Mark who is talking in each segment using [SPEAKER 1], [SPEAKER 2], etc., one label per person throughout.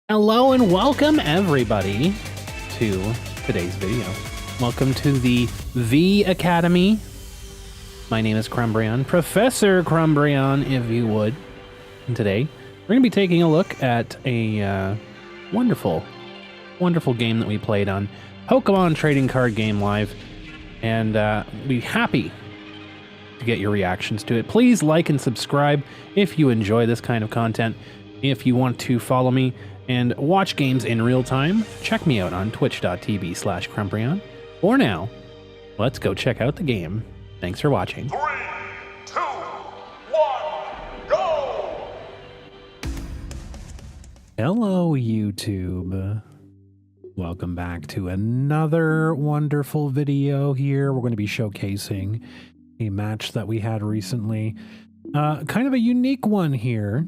[SPEAKER 1] Hello and welcome everybody to today's video. Welcome to the Vee Academy. My name is Crumbrion, Professor Crumbrion, if you would. And today, we're going to be taking a look at a wonderful game that we played on Pokemon Trading Card Game Live. And be happy to get your reactions to it. Please like and subscribe if you enjoy this kind of content. If you want to follow me and watch games in real time, check me out on twitch.tv/Crumbrion. For now, let's go check out the game. Thanks for watching.
[SPEAKER 2] 3, 2, 1, go!
[SPEAKER 1] Hello, YouTube. Welcome back to another wonderful video here. We're going to be showcasing a match that we had recently. Kind of a unique one here.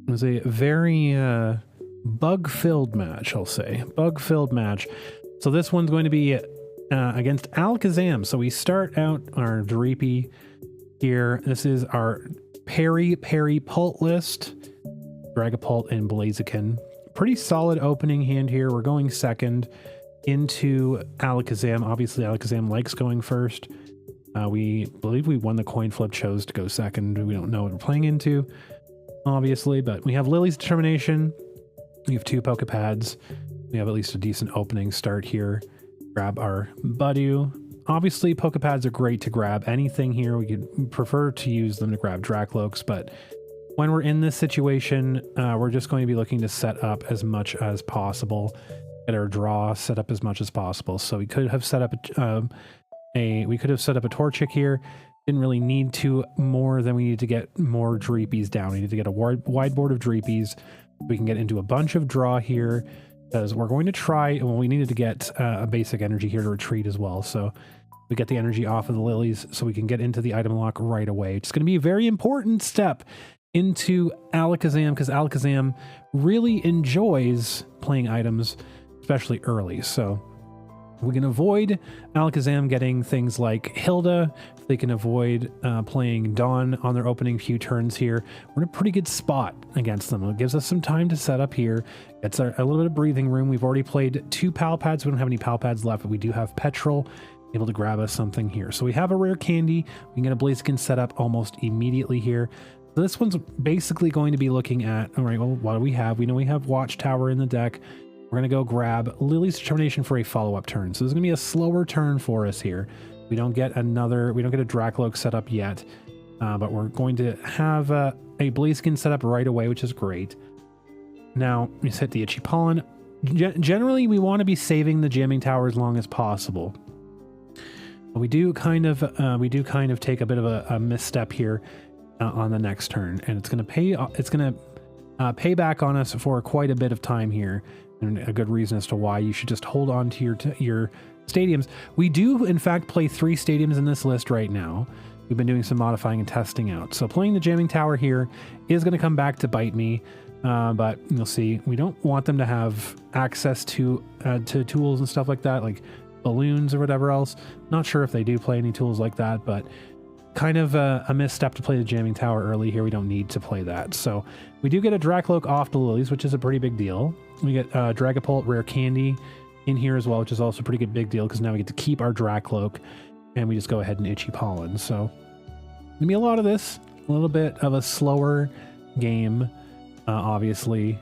[SPEAKER 1] It was a very bug-filled match, I'll say. Bug-filled match. So this one's going to be against Alakazam. So we start out our Dreepy here. This is our Peri-Peri Pult list. Dragapult and Blaziken. Pretty solid opening hand here. We're going second into Alakazam. Obviously, Alakazam likes going first. We believe we won the coin flip, chose to go second. We don't know what we're playing into, obviously, but we have Lillie's Determination. We have 2 Pokepads. We have at least a decent opening start here. Grab our Budew. Obviously, Pokepads are great to grab anything here. We could prefer to use them to grab Drakloaks, but when we're in this situation, we're just going to be looking to set up as much as possible. Get our draw set up as much as possible. So we could have set up a Torchic here. Didn't really need to more than we needed to get more Dreepies down. We needed to get a wide board of Dreepies. We can get into a bunch of draw here because we're going to try, well, we needed to get a basic energy here to retreat as well. So we get the energy off of the Lillies so we can get into the item lock right away. It's going to be a very important step into Alakazam because Alakazam really enjoys playing items, especially early. So we can avoid Alakazam getting things like Hilda. They can avoid playing Dawn on their opening few turns here. We're in a pretty good spot against them. It gives us some time to set up here. It's a little bit of breathing room. We've already played 2 Pal Pads. We don't have any Pal Pads left, but we do have Petrol able to grab us something here. So we have a rare candy. We can get a Blaziken set up almost immediately here. So this one's basically going to be looking at, all right, well, what do we have? We know we have Watchtower in the deck. We're going to go grab Lillie's Determination for a follow-up turn. So this is going to be a slower turn for us here. We don't get a Drakloak set up yet, but we're going to have a Blaziken set up right away, which is great. Now, we hit the Itchy Pollen. Generally, we want to be saving the Jamming Tower as long as possible. But we do kind of take a bit of a misstep here on the next turn, and it's going to pay back on us for quite a bit of time here. And a good reason as to why you should just hold on to your stadiums. We do, in fact, play 3 stadiums in this list right now. We've been doing some modifying and testing out. So playing the Jamming Tower here is going to come back to bite me, but you'll see we don't want them to have access to tools and stuff like that, like balloons or whatever else. Not sure if they do play any tools like that, but kind of a misstep to play the Jamming Tower early here. We don't need to play that. So we do get a Drakloak off the Lillies, which is a pretty big deal. We get Dragapult Rare Candy in here as well, which is also a pretty big deal because now we get to keep our Drakloak and we just go ahead and Itchy Pollen. So gonna be a lot of this, a little bit of a slower game. Obviously,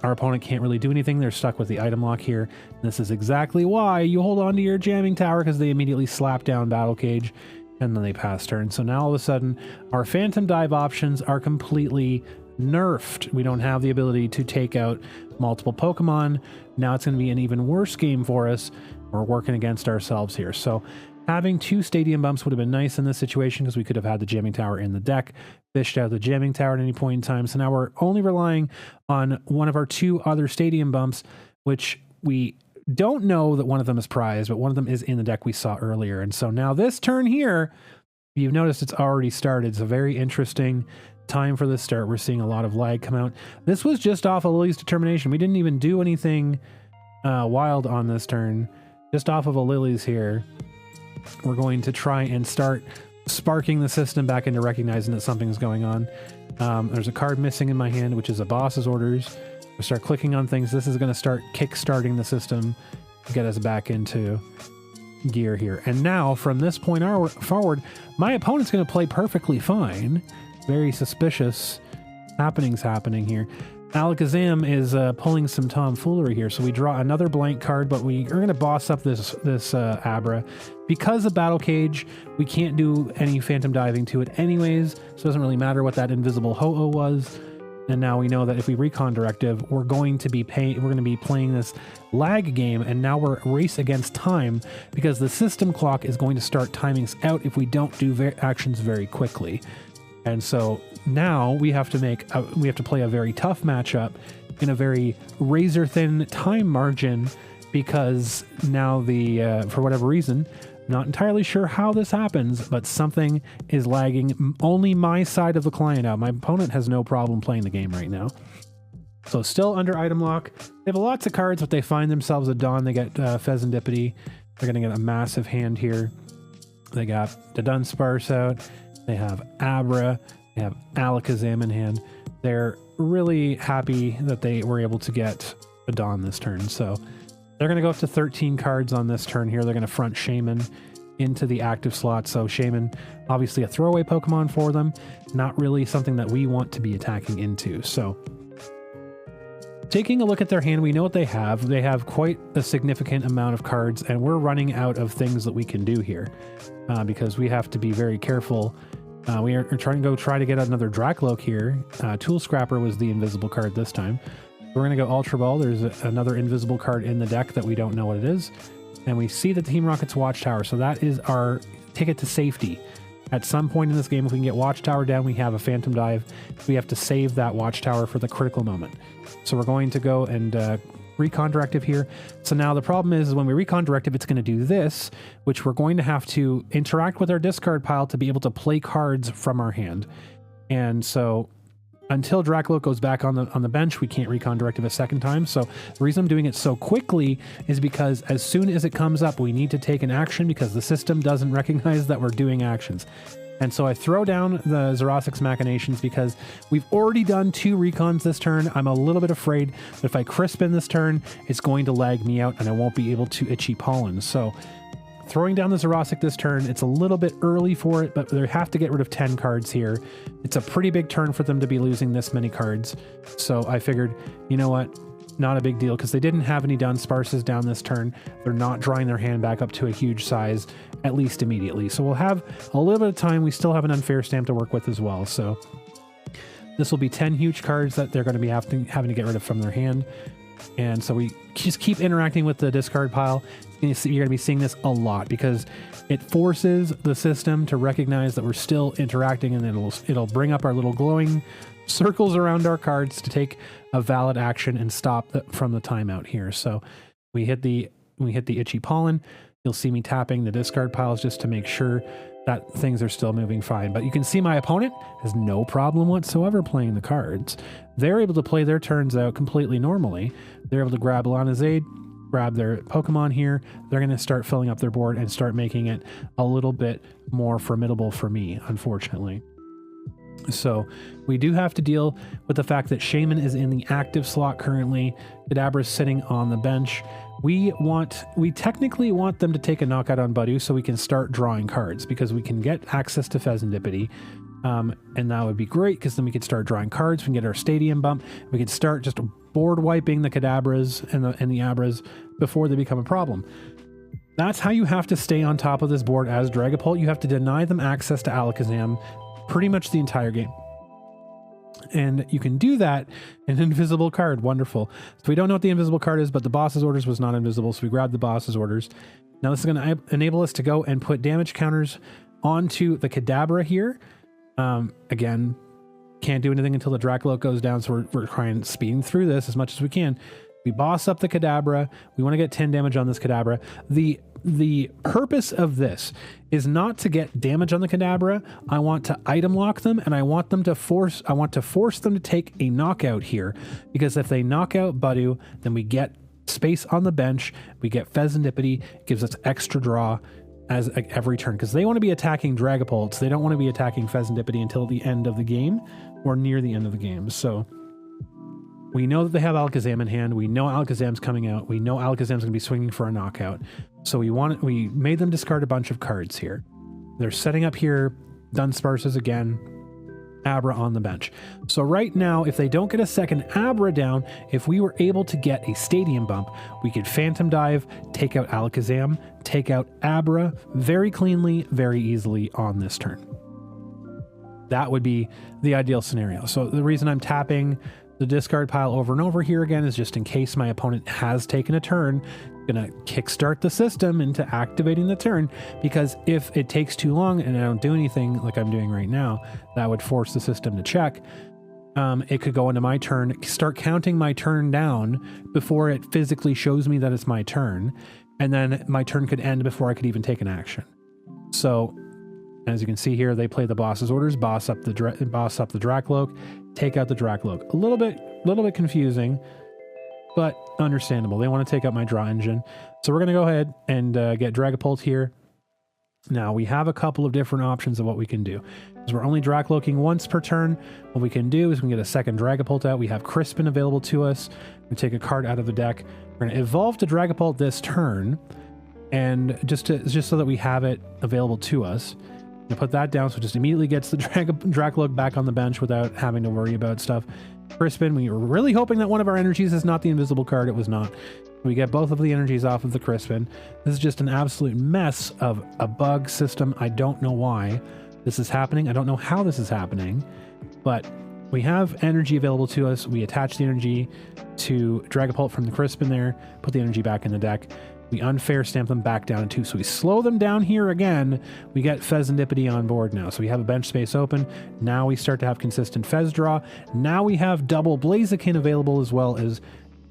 [SPEAKER 1] our opponent can't really do anything. They're stuck with the item lock here. And this is exactly why you hold on to your Jamming Tower, because they immediately slap down Battle Cage and then they pass turn. So now all of a sudden our Phantom Dive options are completely nerfed. We don't have the ability to take out multiple Pokemon. Now it's going to be an even worse game for us. We're working against ourselves here. So having 2 stadium bumps would have been nice in this situation because we could have had the Jamming Tower in the deck, fished out the Jamming Tower at any point in time. So now we're only relying on one of our 2 other stadium bumps, which we don't know that one of them is prized, but one of them is in the deck we saw earlier. And so now this turn here, you've noticed it's already started. It's a very interesting time for this start. We're seeing a lot of lag come out. This was just off of Lillie's Determination. We didn't even do anything wild on this turn. Just off of a Lillie's here. We're going to try and start sparking the system back into recognizing that something's going on. There's a card missing in my hand, which is a boss's orders. We start clicking on things. This is going to start kick-starting the system to get us back into gear here. And now, from this point forward, my opponent's going to play perfectly fine. Very suspicious happenings happening here. Alakazam is pulling some tomfoolery here, so we draw another blank card, but we are going to boss up this Abra. Because of Battle Cage, we can't do any Phantom Diving to it anyways, so it doesn't really matter what that invisible Ho-Oh was. And now we know that if we Recon Directive, we're going to be playing this lag game, and now we're race against time because the system clock is going to start timing us out if we don't do actions very quickly. And so now we have to play a very tough matchup in a very razor thin time margin, because now for whatever reason, not entirely sure how this happens, but something is lagging only my side of the client out. My opponent has no problem playing the game right now. So still under item lock. They have lots of cards, but they find themselves a Dawn. They get Fezandipiti. They're going to get a massive hand here. They got the Dunsparce out. They have Abra. They have Alakazam in hand. They're really happy that they were able to get a Dawn this turn. So they're going to go up to 13 cards on this turn here. They're going to front Shaman into the active slot. So Shaman, obviously a throwaway Pokemon for them. Not really something that we want to be attacking into. So taking a look at their hand, we know what they have. They have quite a significant amount of cards, and we're running out of things that we can do here because we have to be very careful. We are trying to try to get another Drakloak here. Tool Scrapper was the invisible card this time. We're going to go Ultra Ball. There's another invisible card in the deck that we don't know what it is. And we see the Team Rocket's Watchtower. So that is our ticket to safety. At some point in this game, if we can get Watchtower down, we have a Phantom Dive. We have to save that Watchtower for the critical moment. So we're going to go and Recon Directive here. So now the problem is when we Recon Directive, it's going to do this, which we're going to have to interact with our discard pile to be able to play cards from our hand. And so until Drakloak goes back on the bench, we can't Recon Directive a second time. So the reason I'm doing it so quickly is because as soon as it comes up, we need to take an action because the system doesn't recognize that we're doing actions. And so I throw down the Xerosic's Machinations because we've already done 2 recons this turn. I'm a little bit afraid that if I Crispin this turn, it's going to lag me out and I won't be able to Itchy Pollen. So throwing down the Xerosic this turn, it's a little bit early for it, but they have to get rid of 10 cards here. It's a pretty big turn for them to be losing this many cards. So I figured, you know what? Not a big deal because they didn't have any Dunsparces down this turn. They're not drawing their hand back up to a huge size, at least immediately. So we'll have a little bit of time. We still have an Unfair Stamp to work with as well. So this will be 10 huge cards that they're going to be having to get rid of from their hand. And so we just keep interacting with the discard pile. You're going to be seeing this a lot because it forces the system to recognize that we're still interacting, and then it'll bring up our little glowing circles around our cards to take a valid action and stop from the timeout here. So we hit the Itchy Pollen. You'll see me tapping the discard piles just to make sure that things are still moving fine. But you can see my opponent has no problem whatsoever playing the cards. They're able to play their turns out completely normally. They're able to grab Alanazade, grab their Pokemon here. They're going to start filling up their board and start making it a little bit more formidable for me, unfortunately. So we do have to deal with the fact that Shaman is in the active slot currently. Kadabra is sitting on the bench. We technically want them to take a knockout on Budew so we can start drawing cards because we can get access to Fezandipiti. And that would be great because then we could start drawing cards. We can get our stadium bump. We could start just board wiping the Kadabras and the Abras before they become a problem. That's how you have to stay on top of this board as Dragapult. You have to deny them access to Alakazam pretty much the entire game. And you can do that in an invisible card. Wonderful. So we don't know what the invisible card is, but the boss's orders was not invisible, so we grabbed the boss's orders. Now this is going to enable us to go and put damage counters onto the Kadabra here. Again, can't do anything until the Drakloak goes down, so we're trying speeding through this as much as we can. We boss up the Kadabra. We want to get 10 damage on this Kadabra. The purpose of this is not to get damage on the Kadabra. I want to item lock them, and I want to force them to take a knockout here, because if they knock out Budew, then we get space on the bench. We get Fezandipiti, gives us extra draw as every turn, because they want to be attacking Dragapults. They don't want to be attacking Fezandipiti until the end of the game or near the end of the game. So We know that they have Alakazam in hand. We know Alakazam's coming out. We know Alakazam's going to be swinging for a knockout. So we made them discard a bunch of cards here. They're setting up here Dunsparces again, Abra on the bench. So right now, if they don't get a second Abra down, if we were able to get a Stadium Bump, we could Phantom Dive, take out Alakazam, take out Abra very cleanly, very easily on this turn. That would be the ideal scenario. So the reason I'm tapping the discard pile over and over here again is just in case my opponent has taken a turn, gonna kickstart the system into activating the turn, because if it takes too long and I don't do anything like I'm doing right now, that would force the system to check. It could go into my turn, start counting my turn down before it physically shows me that it's my turn, and then my turn could end before I could even take an action. So as you can see here, they play the boss's orders, boss up the Drakloak, take out the Drakloak. A little bit confusing, but understandable. They want to take out my draw engine. So we're going to go ahead and get Dragapult here. Now we have a couple of different options of what we can do. Because we're only Drakloaking once per turn, what we can do is we can get a second Dragapult out. We have Crispin available to us. We take a card out of the deck. We're going to evolve to Dragapult this turn, and just so that we have it available to us. I'm gonna put that down so it just immediately gets the Drakloak back on the bench without having to worry about stuff. Crispin, we were really hoping that one of our energies is not the invisible card. It was not. We get both of the energies off of the Crispin. This is just an absolute mess of a bug system. I don't know why this is happening. I don't know how this is happening, but we have energy available to us. We attach the energy to Dragapult from the Crispin there, put the energy back in the deck. We unfair stamp them back down too. So we slow them down here again. We get Fezandipiti on board now. So we have a bench space open. Now we start to have consistent Fez draw. Now we have double Blaziken available as well as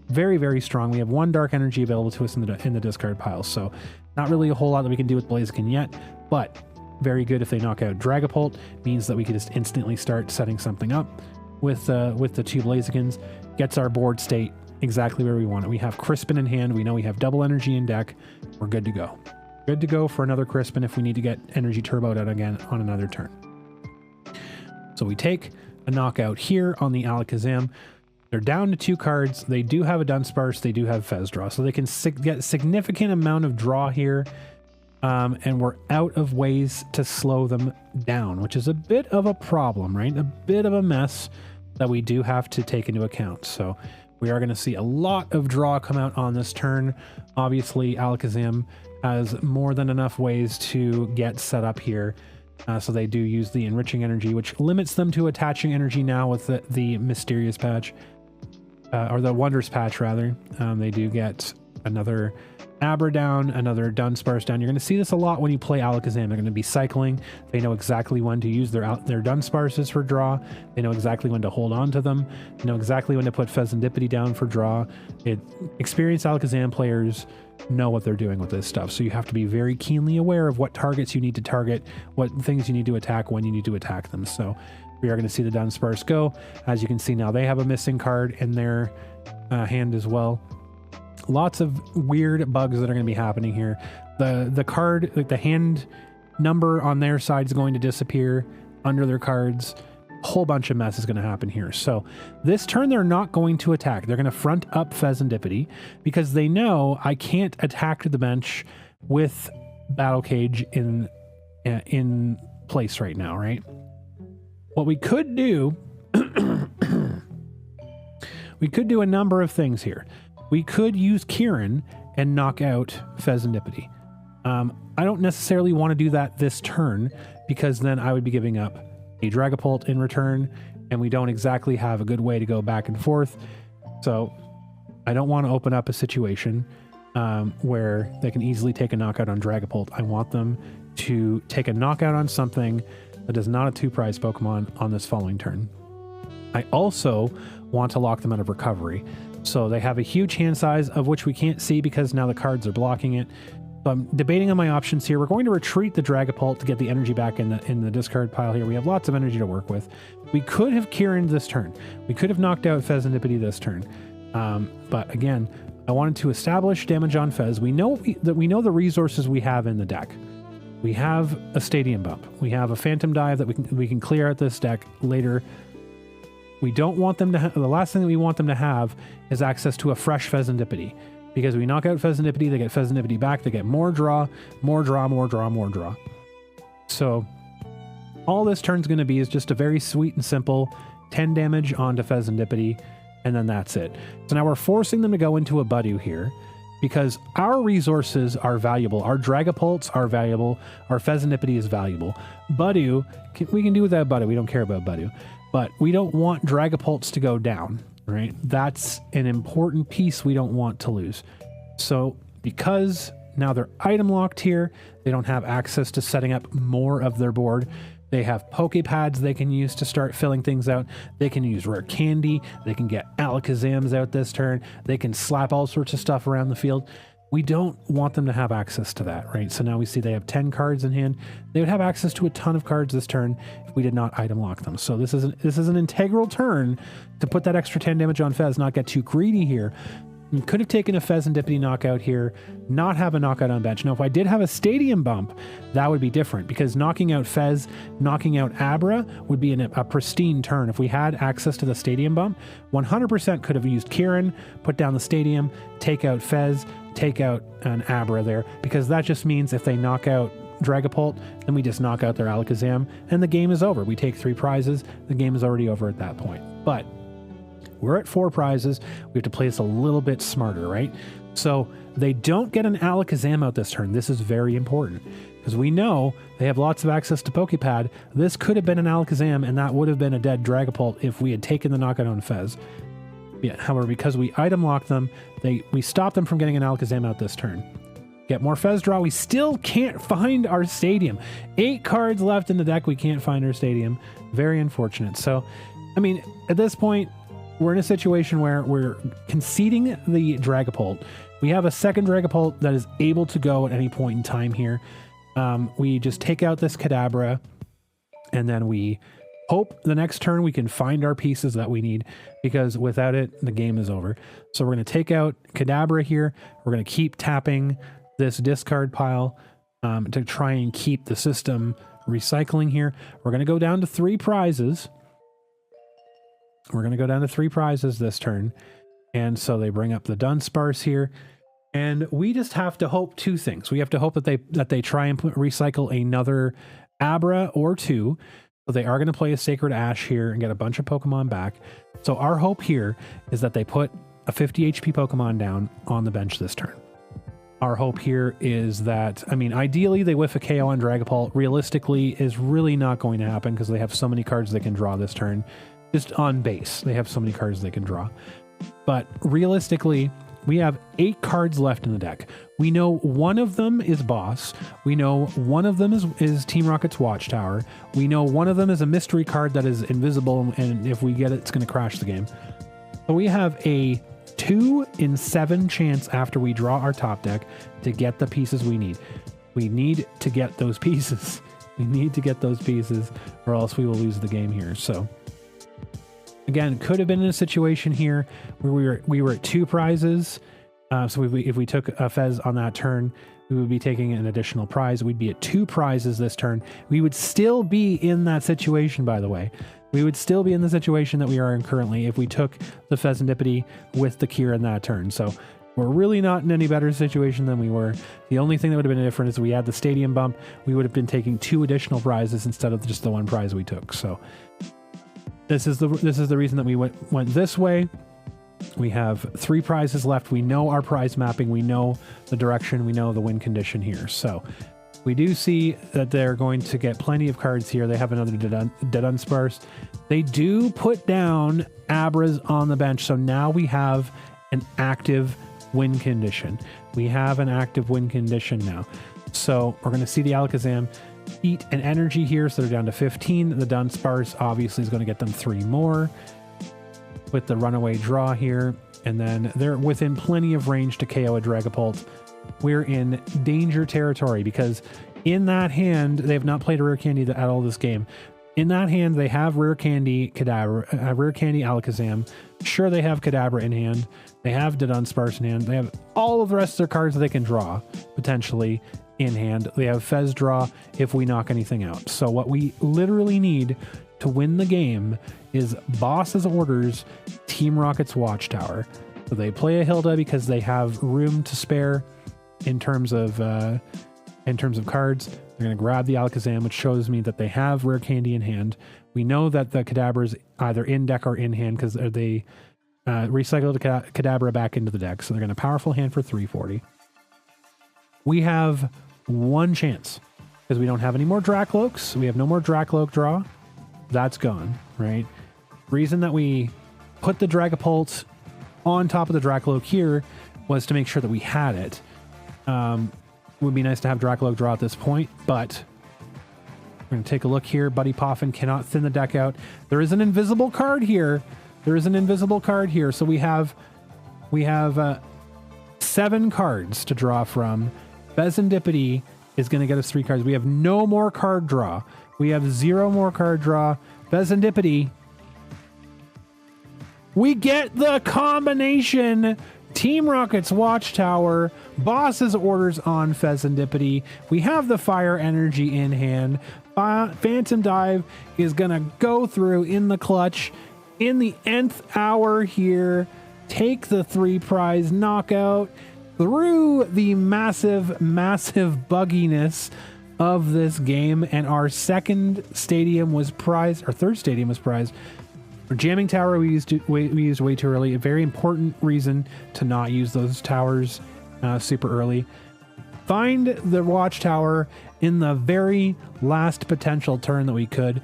[SPEAKER 1] very, very strong. We have one dark energy available to us in the discard pile. So not really a whole lot that we can do with Blaziken yet, but very good if they knock out Dragapult. Means that we can just instantly start setting something up with the two Blazikens. Gets our board state exactly where we want it. We have Crispin in hand. We know we have double energy in deck. We're good to go. Good to go for another Crispin if we need to get energy turboed out again on another turn. So we take a knockout here on the Alakazam. They're down to 2 cards. They do have a Dunsparce. They do have Fez draw. So they can get significant amount of draw here. And we're out of ways to slow them down, which is a bit of a problem, right? A bit of a mess that we do have to take into account. So we are going to see a lot of draw come out on this turn. Obviously, Alakazam has more than enough ways to get set up here. So they do use the enriching energy, which limits them to attaching energy now with the mysterious patch, or the wondrous patch rather. They do get another Abra down, another Dunsparce down. You're going to see this a lot when you play Alakazam. They're going to be cycling. They know exactly when to use their Dunsparces for draw. They know exactly when to hold on to them. They know exactly when to put Fezandipiti down for draw. Experienced Alakazam players know what they're doing with this stuff. So you have to be very keenly aware of what targets you need to target, what things you need to attack, when you need to attack them. So we are going to see the Dunsparce go. As you can see now, they have a missing card in their hand as well. Lots of weird bugs that are going to be happening here. The card, like the hand number on their side is going to disappear under their cards. A whole bunch of mess is going to happen here. So this turn, they're not going to attack. They're going to front up Fezandipiti because they know I can't attack the bench with Battle Cage in place right now, right? What we could do, we could do a number of things here. We could use Kieran and knock out Fezandipiti. I don't necessarily want to do that this turn because then I would be giving up a Dragapult in return, and we don't exactly have a good way to go back and forth. So I don't want to open up a situation where they can easily take a knockout on Dragapult. I want them to take a knockout on something that is not a 2-prize Pokemon on this following turn. I also want to lock them out of recovery. So they have a huge hand size, of which we can't see because now the cards are blocking it. So I'm debating on my options here. We're going to retreat the Dragapult to get the energy back in the discard pile here. We have lots of energy to work with. We could have Kieran this turn. We could have knocked out Fezandipiti this turn. But again, I wanted to establish damage on Fez. We know the resources we have in the deck. We have a Stadium Bump. We have a Phantom Dive that we can clear out this deck later. We don't want them to the last thing that we want them to have is access to a fresh Fezandipiti, because we knock out Fezandipiti, they get Fezandipiti back, they get more draw, more draw, more draw, more draw. So all this turn's going to be is just a very sweet and simple 10 damage onto Fezandipiti, and then that's it. So now we're forcing them to go into a Budew here, because our resources are valuable. Our Dragapults are valuable. Our Fezandipiti is valuable. Budew, we can do without Budew. We don't care about Budew. But we don't want Dragapults to go down, right? That's an important piece we don't want to lose. So because now they're item locked here, they don't have access to setting up more of their board. They have Pokepads they can use to start filling things out. They can use Rare Candy. They can get Alakazams out this turn. They can slap all sorts of stuff around the field. We don't want them to have access to that, right? So now we see they have 10 cards in hand. They would have access to a ton of cards this turn if we did not item lock them. So this is an integral turn to put that extra 10 damage on Fez, not get too greedy here. You could have taken a Fezandipiti knockout here, not have a knockout on bench. Now, if I did have a stadium bump, that would be different, because knocking out Fez, knocking out Abra would be a pristine turn. If we had access to the stadium bump, 100% could have used Kieran, put down the stadium, take out Fez, take out an Abra there, because that just means if they knock out Dragapult, then we just knock out their Alakazam, and the game is over. We take 3 prizes, the game is already over at that point. But we're at 4 prizes. We have to play this a little bit smarter, right? So they don't get an Alakazam out this turn. This is very important, because we know they have lots of access to Pokepad. This could have been an Alakazam, and that would have been a dead Dragapult if we had taken the knockout on Fez. Yeah, however, because we item lock them, we stop them from getting an Alakazam out this turn. Get more Fez draw. We still can't find our stadium. 8 cards left in the deck. We can't find our stadium. Very unfortunate. So, I mean, at this point, we're in a situation where we're conceding the Dragapult. We have a second Dragapult that is able to go at any point in time here. We just take out this Kadabra, and then we hope the next turn we can find our pieces that we need, because without it, the game is over. So we're going to take out Kadabra here. We're going to keep tapping this discard pile to try and keep the system recycling here. We're going to go down to 3 prizes. We're going to go down to 3 prizes this turn. And so they bring up the Dunsparce here. And we just have to hope 2 things. We have to hope that they try and recycle another Abra or 2. So they are going to play a Sacred Ash here and get a bunch of Pokemon back. So our hope here is that they put a 50 HP Pokemon down on the bench this turn. Our hope here is that, I mean, ideally they whiff a KO on Dragapult. Realistically is really not going to happen, because they have so many cards they can draw this turn. Just on base, they have so many cards they can draw. But realistically, we have 8 cards left in the deck. We know one of them is Boss. We know one of them is Team Rocket's Watchtower. We know one of them is a mystery card that is invisible, and if we get it, it's going to crash the game. So we have a 2 in 7 chance after we draw our top deck to get the pieces we need. We need to get those pieces. We need to get those pieces, or else we will lose the game here. So again, could have been in a situation here where we were at 2 prizes. So if we took a Fez on that turn, we would be taking an additional prize. We'd be at 2 prizes this turn. We would still be in that situation, by the way. We would still be in the situation that we are in currently if we took the Fezandipiti with the Kira in that turn. So we're really not in any better situation than we were. The only thing that would have been different is we had the stadium bump. We would have been taking 2 additional prizes instead of just the 1 prize we took. So this is the reason that we went this way. We have 3 prizes left. We know our prize mapping. We know the direction. We know the win condition here. So we do see that they're going to get plenty of cards here. They have another Dunsparce. They do put down Abras on the bench. So now we have an active win condition. We have an active win condition now. So we're going to see the Alakazam eat an energy here. So they're down to 15. The Dunsparce obviously is going to get them 3 more with the runaway draw here. And then they're within plenty of range to KO a Dragapult. We're in danger territory, because in that hand, they have not played a Rare Candy at all this game. In that hand, they have Rare Candy Kadabra, Rare Candy Alakazam. Sure, they have Kadabra in hand. They have Dunsparce in hand. They have all of the rest of their cards that they can draw, potentially, in hand. They have Fez draw if we knock anything out. So what we literally need to win the game is Boss's Orders Team Rocket's Watchtower. So they play a Hilda because they have room to spare in terms of cards. They're going to grab the Alakazam, which shows me that they have Rare Candy in hand. We know that the Kadabra's either in deck or in hand because they recycle the Kadabra back into the deck. So they're going to powerful hand for 340. We have one chance because we don't have any more Drakloaks. We have no more Drakloak draw. That's gone, right? Reason that we put the Dragapult on top of the Drakloak here was to make sure that we had it. Would be nice to have Drakloak draw at this point, but we're going to take a look here. Buddy Poffin cannot thin the deck out. There is an invisible card here. There is an invisible card here. So we have 7 cards to draw from. Fezandipiti is going to get us 3 cards. We have no more card draw. We have 0 more card draw. Fezandipiti. We get the combination. Team Rocket's Watchtower, Boss's Orders on Fezandipiti. We have the Fire Energy in hand. Phantom Dive is going to go through in the clutch in the nth hour here. Take the 3 prize knockout through the massive bugginess of this game. And our third stadium was prized. Our jamming tower we used way too early. A very important reason to not use those towers super early. Find the Watchtower in the very last potential turn that we could.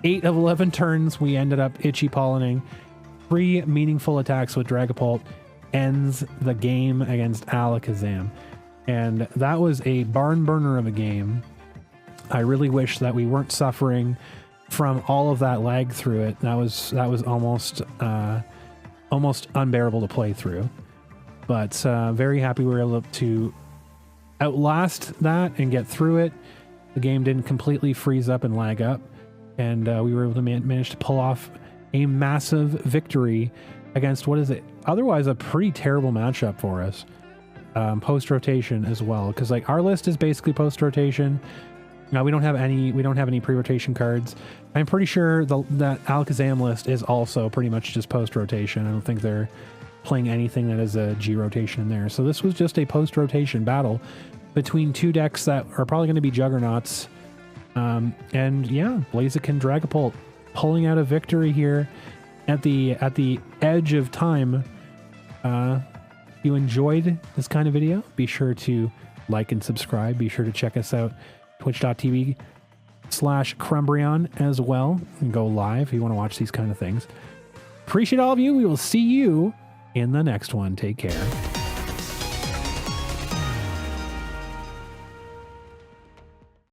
[SPEAKER 1] 8 of 11 turns we ended up itchy pollinating. 3 meaningful attacks with Dragapult ends the game against Alakazam. And that was a barn burner of a game. I really wish that we weren't suffering from all of that lag through it. That was almost unbearable to play through. But very happy we were able to outlast that and get through it. The game didn't completely freeze up and lag up, and we were able to manage to pull off a massive victory against what is it otherwise a pretty terrible matchup for us. Post rotation as well, because like our list is basically post rotation. Now we don't have any pre-rotation cards. I'm pretty sure that Alakazam list is also pretty much just post-rotation. I don't think they're playing anything that is a G rotation in there. So this was just a post-rotation battle between 2 decks that are probably going to be juggernauts. And yeah, Blaziken Dragapult pulling out a victory here at the edge of time. If you enjoyed this kind of video, be sure to like and subscribe. Be sure to check us out twitch.tv/Crumbrion as well, and go live if you want to watch these kind of things. Appreciate all of you. We will see you in the next one. Take care.